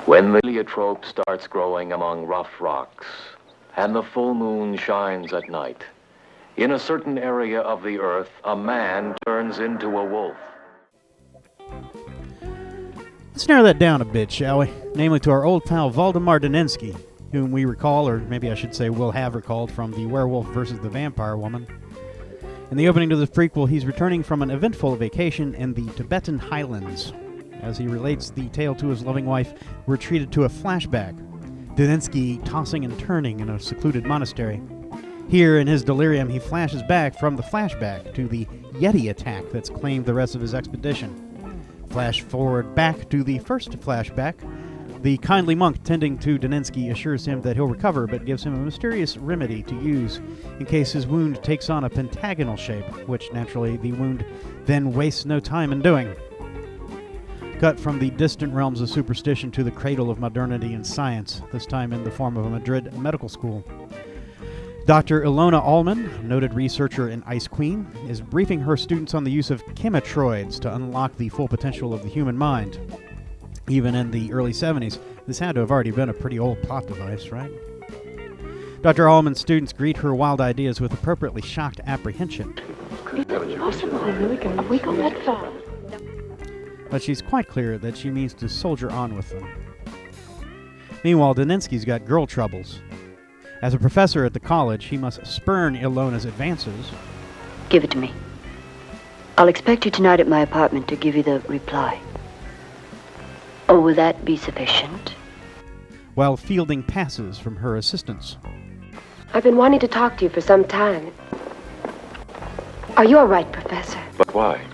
When the heliotrope starts growing among rough rocks, and the full moon shines at night, in a certain area of the earth, a man turns into a wolf. Let's narrow that down a bit, shall we? Namely to our old pal Waldemar Daninsky, whom we recall, or maybe I should say will have recalled, from the Werewolf versus the Vampire Woman. In the opening to this prequel, he's returning from an eventful vacation in the Tibetan highlands. As he relates the tale to his loving wife, we're treated to a flashback. Daninsky tossing and turning in a secluded monastery. Here, in his delirium, he flashes back from the flashback to the Yeti attack that's claimed the rest of his expedition. Flash forward back to the first flashback. The kindly monk tending to Daninsky assures him that he'll recover, but gives him a mysterious remedy to use in case his wound takes on a pentagonal shape, which naturally the wound then wastes no time in doing. Cut from the distant realms of superstition to the cradle of modernity and science, this time in the form of a Madrid medical school. Dr. Ilona Alman, noted researcher and Ice Queen, is briefing her students on the use of chemitroids to unlock the full potential of the human mind. Even in the early 70s, this had to have already been a pretty old plot device, right? Dr. Alman's students greet her wild ideas with appropriately shocked apprehension. Is it possible? Have we gone that far? But she's quite clear that she means to soldier on with them. Meanwhile, Daninsky's got girl troubles. As a professor at the college, he must spurn Ilona's advances. Give it to me. I'll expect you tonight at my apartment to give you the reply. Oh, will that be sufficient? While fielding passes from her assistants. I've been wanting to talk to you for some time. Are you all right, Professor? But why?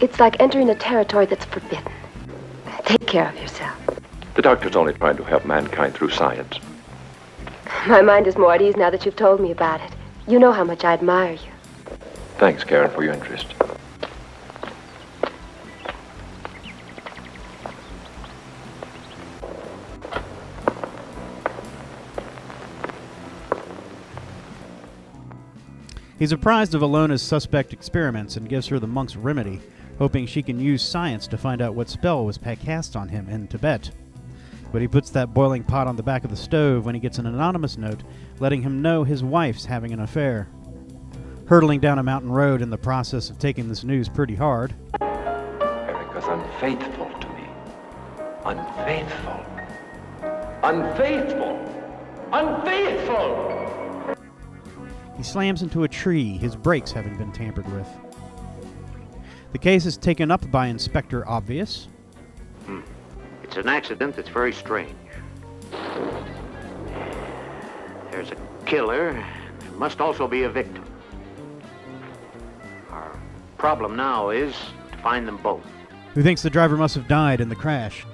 It's like entering a territory that's forbidden. Take care of yourself. The doctor's only trying to help mankind through science. My mind is more at ease now that you've told me about it. You know how much I admire you. Thanks, Karen, for your interest. He's apprised of Ilona's suspect experiments and gives her the monk's remedy, hoping she can use science to find out what spell was cast on him in Tibet. But he puts that boiling pot on the back of the stove when he gets an anonymous note letting him know his wife's having an affair. Hurtling down a mountain road in the process of taking this news pretty hard. Erica's unfaithful to me. Unfaithful. Unfaithful! Unfaithful! He slams into a tree, his brakes having been tampered with. The case is taken up by Inspector Obvious. It's an accident that's very strange. There's a killer. There must also be a victim. Our problem now is to find them both. Who thinks the driver must have died in the crash.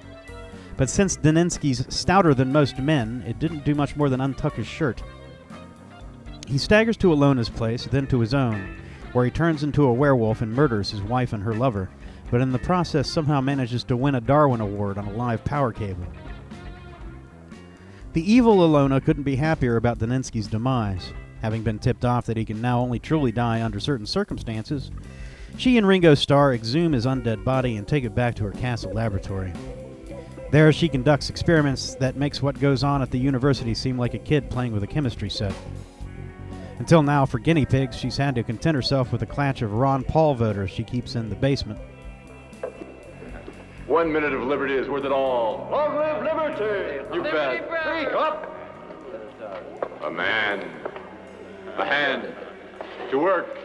But since Daninsky's stouter than most men, it didn't do much more than untuck his shirt. He staggers to Ilona's place, then to his own, where he turns into a werewolf and murders his wife and her lover, but in the process somehow manages to win a Darwin Award on a live power cable. The evil Ilona couldn't be happier about Daninsky's demise. Having been tipped off that he can now only truly die under certain circumstances, she and Ringo Starr exhume his undead body and take it back to her castle laboratory. There she conducts experiments that makes what goes on at the university seem like a kid playing with a chemistry set. Until now, for guinea pigs, she's had to content herself with a clutch of Ron Paul voters she keeps in the basement. 1 minute of liberty is worth it all. Long live liberty! You bet. Speak up! A man. A hand. To work.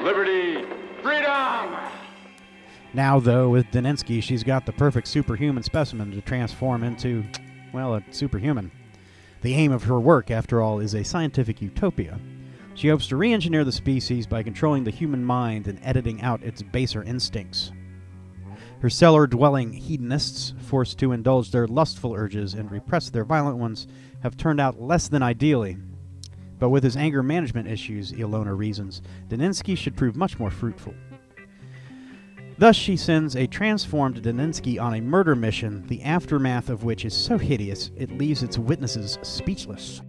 Liberty. Freedom! Now, though, with Daninsky, she's got the perfect superhuman specimen to transform into, well, a superhuman. The aim of her work, after all, is a scientific utopia. She hopes to re-engineer the species by controlling the human mind and editing out its baser instincts. Her cellar-dwelling hedonists, forced to indulge their lustful urges and repress their violent ones, have turned out less than ideally. But with his anger management issues, Ilona reasons, Daninsky should prove much more fruitful. Thus she sends a transformed Daninsky on a murder mission, the aftermath of which is so hideous it leaves its witnesses speechless.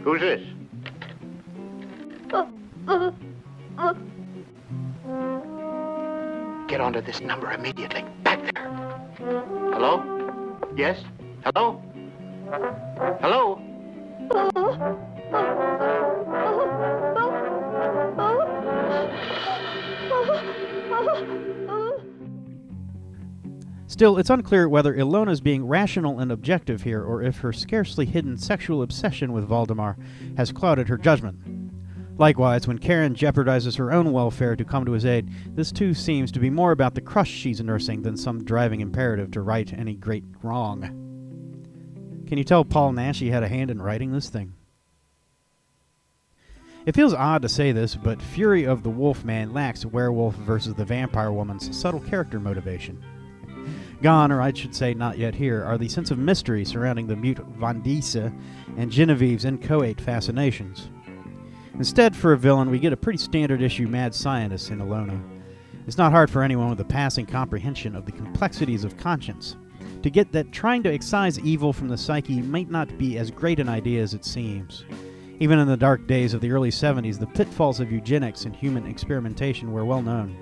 Who's this? Get onto this number immediately. Back there. Hello? Yes? Hello? Hello? Still, it's unclear whether Ilona is being rational and objective here, or if her scarcely hidden sexual obsession with Valdemar has clouded her judgment. Likewise, when Karen jeopardizes her own welfare to come to his aid, this too seems to be more about the crush she's nursing than some driving imperative to right any great wrong. Can you tell Paul Naschy had a hand in writing this thing? It feels odd to say this, but Fury of the Wolfman lacks Werewolf versus the Vampire Woman's subtle character motivation. Gone, or I should say not yet here, are the sense of mystery surrounding the mute Vandisa and Genevieve's inchoate fascinations. Instead, for a villain, we get a pretty standard issue mad scientist in Ilona. It's not hard for anyone with a passing comprehension of the complexities of conscience to get that trying to excise evil from the psyche might not be as great an idea as it seems. Even in the dark days of the early 70s, the pitfalls of eugenics and human experimentation were well known.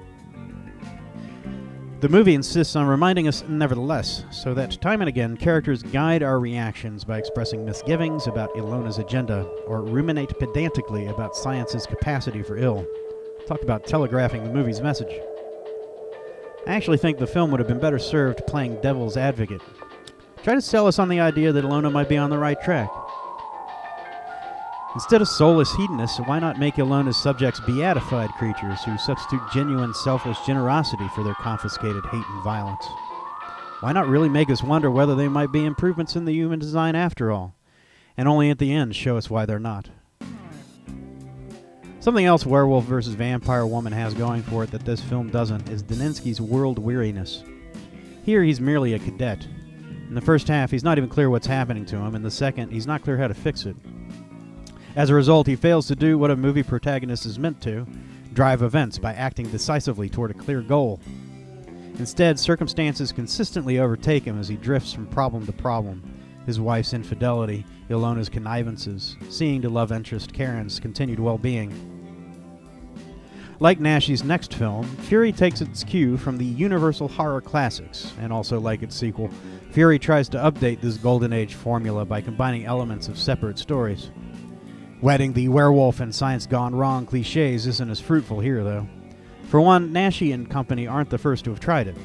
The movie insists on reminding us, nevertheless, so that time and again characters guide our reactions by expressing misgivings about Ilona's agenda, or ruminate pedantically about science's capacity for ill. Talk about telegraphing the movie's message. I actually think the film would have been better served playing devil's advocate. Try to sell us on the idea that Ilona might be on the right track. Instead of soulless hedonists, why not make Ilona's subjects beatified creatures who substitute genuine selfless generosity for their confiscated hate and violence? Why not really make us wonder whether they might be improvements in the human design after all, and only at the end show us why they're not? Something else Werewolf vs. Vampire Woman has going for it that this film doesn't is Daninsky's world weariness. Here he's merely a cadet. In the first half, he's not even clear what's happening to him. In the second, he's not clear how to fix it. As a result, he fails to do what a movie protagonist is meant to, drive events by acting decisively toward a clear goal. Instead, circumstances consistently overtake him as he drifts from problem to problem. His wife's infidelity, Ilona's connivances, seeing to love interest Karen's continued well-being. Like Naschy's next film, Fury takes its cue from the Universal horror classics, and also like its sequel, Fury tries to update this Golden Age formula by combining elements of separate stories. Wedding the werewolf and science gone wrong cliches isn't as fruitful here, though. For one, Naschy and company aren't the first to have tried it.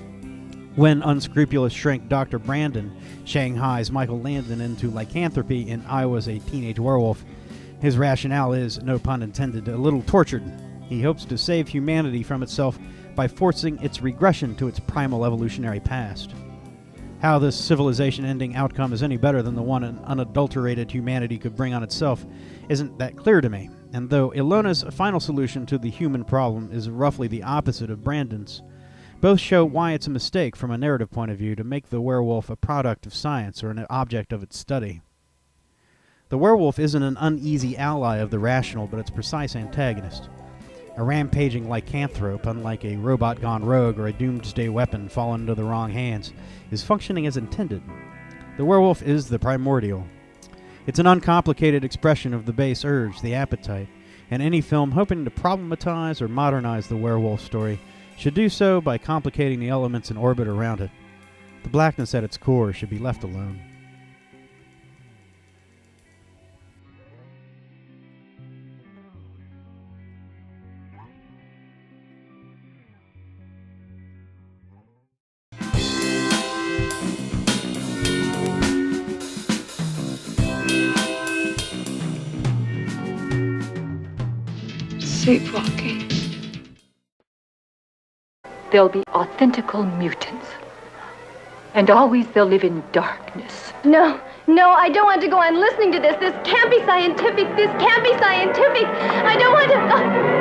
When unscrupulous shrink Dr. Brandon shanghais Michael Landon into lycanthropy in I Was a Teenage Werewolf, his rationale is, no pun intended, a little tortured. He hopes to save humanity from itself by forcing its regression to its primal evolutionary past. How this civilization-ending outcome is any better than the one an unadulterated humanity could bring on itself isn't that clear to me, and though Ilona's final solution to the human problem is roughly the opposite of Brandon's, both show why it's a mistake from a narrative point of view to make the werewolf a product of science or an object of its study. The werewolf isn't an uneasy ally of the rational, but its precise antagonist. A rampaging lycanthrope, unlike a robot gone rogue or a doomsday weapon fallen into the wrong hands, is functioning as intended. The werewolf is the primordial. It's an uncomplicated expression of the base urge, the appetite, and any film hoping to problematize or modernize the werewolf story should do so by complicating the elements in orbit around it. The blackness at its core should be left alone. Sleepwalking. They'll be authentical mutants. And always they'll live in darkness. No, I don't want to go on listening to this. This can't be scientific. This can't be scientific. I don't want to...